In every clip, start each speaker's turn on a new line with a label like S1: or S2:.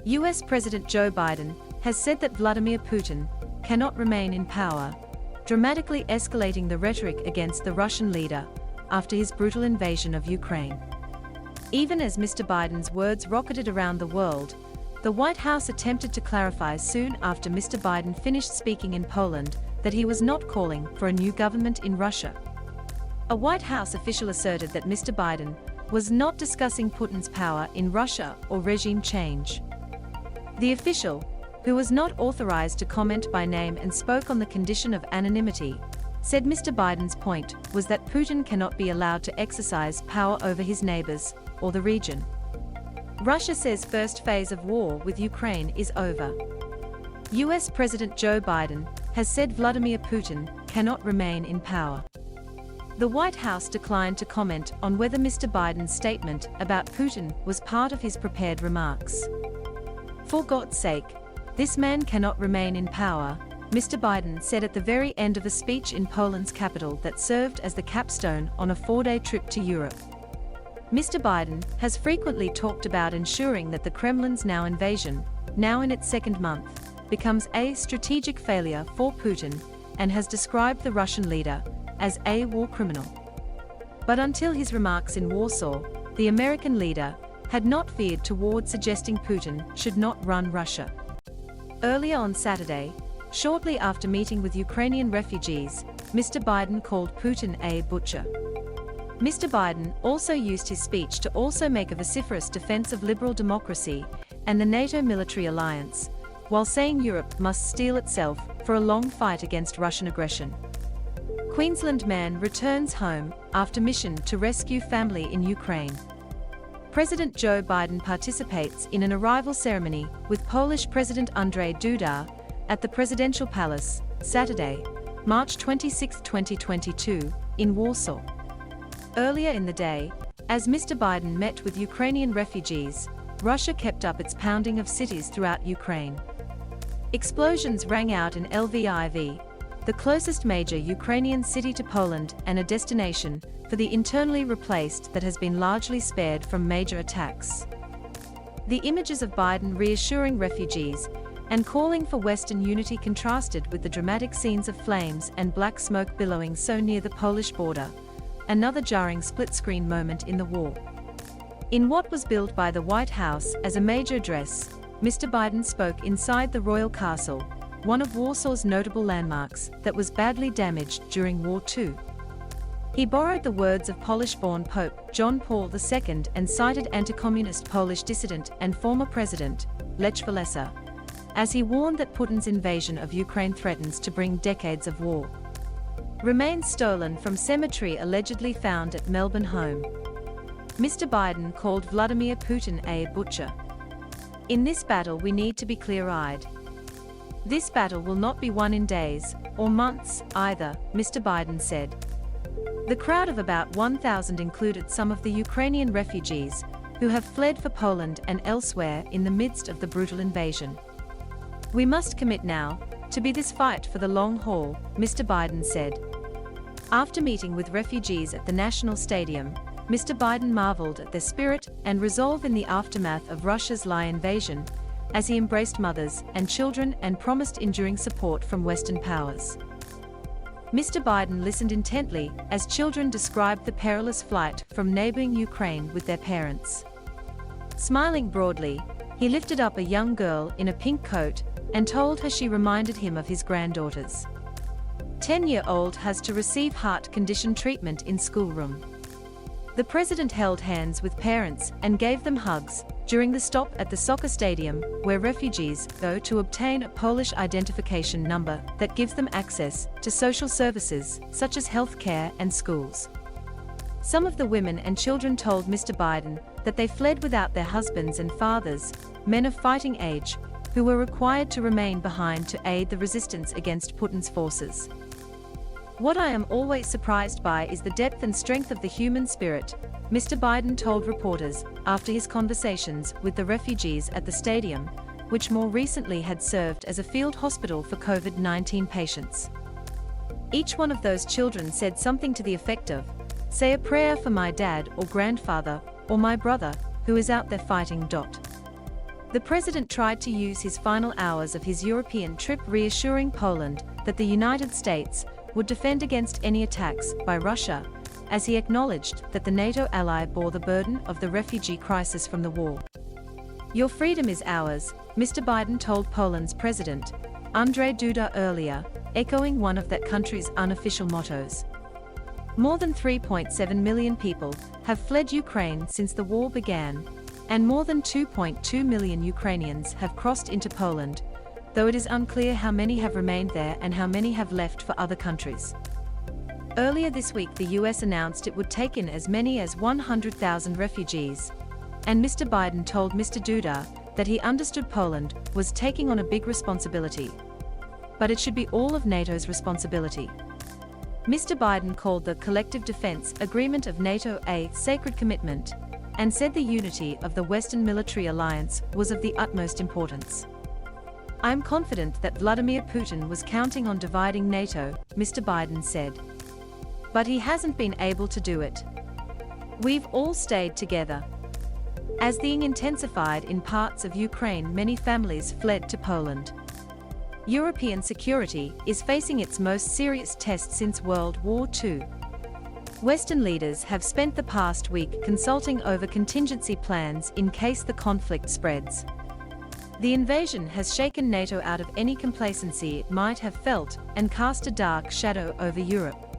S1: US President Joe Biden has said that Vladimir Putin cannot remain in power, dramatically escalating the rhetoric against the Russian leader after his brutal invasion of Ukraine. Even as Mr. Biden's words rocketed around the world, the White House attempted to clarify soon after Mr. Biden finished speaking in Poland that he was not calling for a new government in Russia. A White House official asserted that Mr. Biden was not discussing Putin's power in Russia or regime change. The official, who was not authorized to comment by name and spoke on the condition of anonymity, said Mr. Biden's point was that Putin cannot be allowed to exercise power over his neighbors or the region. Russia says first phase of war with Ukraine is over. US President Joe Biden has said Vladimir Putin cannot remain in power. The White House declined to comment on whether Mr. Biden's statement about Putin was part of his prepared remarks. For God's sake, this man cannot remain in power, Mr. Biden said at the very end of a speech in Poland's capital that served as the capstone on a 4-day trip to Europe. Mr. Biden has frequently talked about ensuring that the Kremlin's invasion, now in its second month, becomes a strategic failure for Putin, and has described the Russian leader as a war criminal. But until his remarks in Warsaw, the American leader had not veered toward suggesting Putin should not run Russia. Earlier on Saturday, shortly after meeting with Ukrainian refugees, Mr. Biden called Putin a butcher. Mr. Biden also used his speech to also make a vociferous defense of liberal democracy and the NATO military alliance, while saying Europe must steel itself for a long fight against Russian aggression. Queensland man returns home after mission to rescue family in Ukraine. President Joe Biden participates in an arrival ceremony with Polish President Andrzej Duda at the Presidential Palace, Saturday, March 26, 2022, in Warsaw. Earlier in the day, as Mr. Biden met with Ukrainian refugees, Russia kept up its pounding of cities throughout Ukraine. Explosions rang out in Lviv, the closest major Ukrainian city to Poland and a destination for the internally replaced that has been largely spared from major attacks. The images of Biden reassuring refugees and calling for Western unity contrasted with the dramatic scenes of flames and black smoke billowing so near the Polish border, another jarring split-screen moment in the war. In what was billed by the White House as a major address, Mr. Biden spoke inside the Royal Castle, one of Warsaw's notable landmarks that was badly damaged during War II. He borrowed the words of Polish-born Pope John Paul II and cited anti-communist Polish dissident and former president, Lech Walesa, as he warned that Putin's invasion of Ukraine threatens to bring decades of war. Remains stolen from cemetery allegedly found at Melbourne home. Mr. Biden called Vladimir Putin a butcher. In this battle we need to be clear-eyed. This battle will not be won in days, or months, either, Mr. Biden said. The crowd of about 1,000 included some of the Ukrainian refugees, who have fled for Poland and elsewhere in the midst of the brutal invasion. We must commit now to be this fight for the long haul, Mr. Biden said. After meeting with refugees at the National Stadium, Mr. Biden marveled at their spirit and resolve in the aftermath of Russia's invasion, as he embraced mothers and children and promised enduring support from Western powers. Mr. Biden listened intently as children described the perilous flight from neighboring Ukraine with their parents. Smiling broadly, he lifted up a young girl in a pink coat and told her she reminded him of his granddaughters. 10-year-old has to receive heart condition treatment in schoolroom. The president held hands with parents and gave them hugs during the stop at the soccer stadium, where refugees go to obtain a Polish identification number that gives them access to social services such as health care and schools. Some of the women and children told Mr. Biden that they fled without their husbands and fathers, men of fighting age, who were required to remain behind to aid the resistance against Putin's forces. What I am always surprised by is the depth and strength of the human spirit, Mr. Biden told reporters after his conversations with the refugees at the stadium, which more recently had served as a field hospital for COVID-19 patients. Each one of those children said something to the effect of, "Say a prayer for my dad or grandfather, or my brother, who is out there fighting." The president tried to use his final hours of his European trip reassuring Poland that the United States would defend against any attacks by Russia, as he acknowledged that the NATO ally bore the burden of the refugee crisis from the war. "Your freedom is ours," Mr. Biden told Poland's president, Andrzej Duda, earlier, echoing one of that country's unofficial mottos. More than 3.7 million people have fled Ukraine since the war began, and more than 2.2 million Ukrainians have crossed into Poland, though it is unclear how many have remained there and how many have left for other countries. Earlier this week, the US announced it would take in as many as 100,000 refugees, and Mr. Biden told Mr. Duda that he understood Poland was taking on a big responsibility, but it should be all of NATO's responsibility. Mr. Biden called the Collective Defense Agreement of NATO a sacred commitment, and said the unity of the Western military alliance was of the utmost importance. "I'm confident that Vladimir Putin was counting on dividing NATO," Mr. Biden said. "But he hasn't been able to do it. We've all stayed together." As the ing intensified in parts of Ukraine, many families fled to Poland. European security is facing its most serious test since World War II. Western leaders have spent the past week consulting over contingency plans in case the conflict spreads. The invasion has shaken NATO out of any complacency it might have felt and cast a dark shadow over Europe.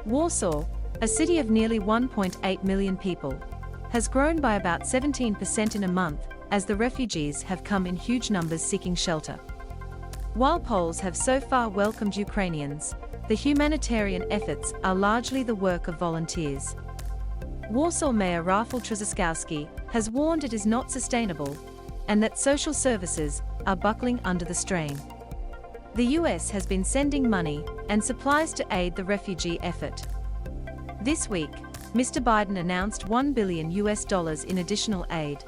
S1: Warsaw, a city of nearly 1.8 million people, has grown by about 17% in a month as the refugees have come in huge numbers seeking shelter. While Poles have so far welcomed Ukrainians, the humanitarian efforts are largely the work of volunteers. Warsaw Mayor Rafał Trzaskowski has warned it is not sustainable, and that social services are buckling under the strain. The US has been sending money and supplies to aid the refugee effort. This week, Mr. Biden announced $1 billion in additional aid.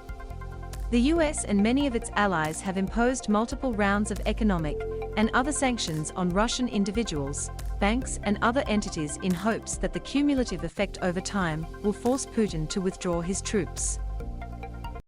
S1: The US and many of its allies have imposed multiple rounds of economic and other sanctions on Russian individuals, banks and other entities in hopes that the cumulative effect over time will force Putin to withdraw his troops.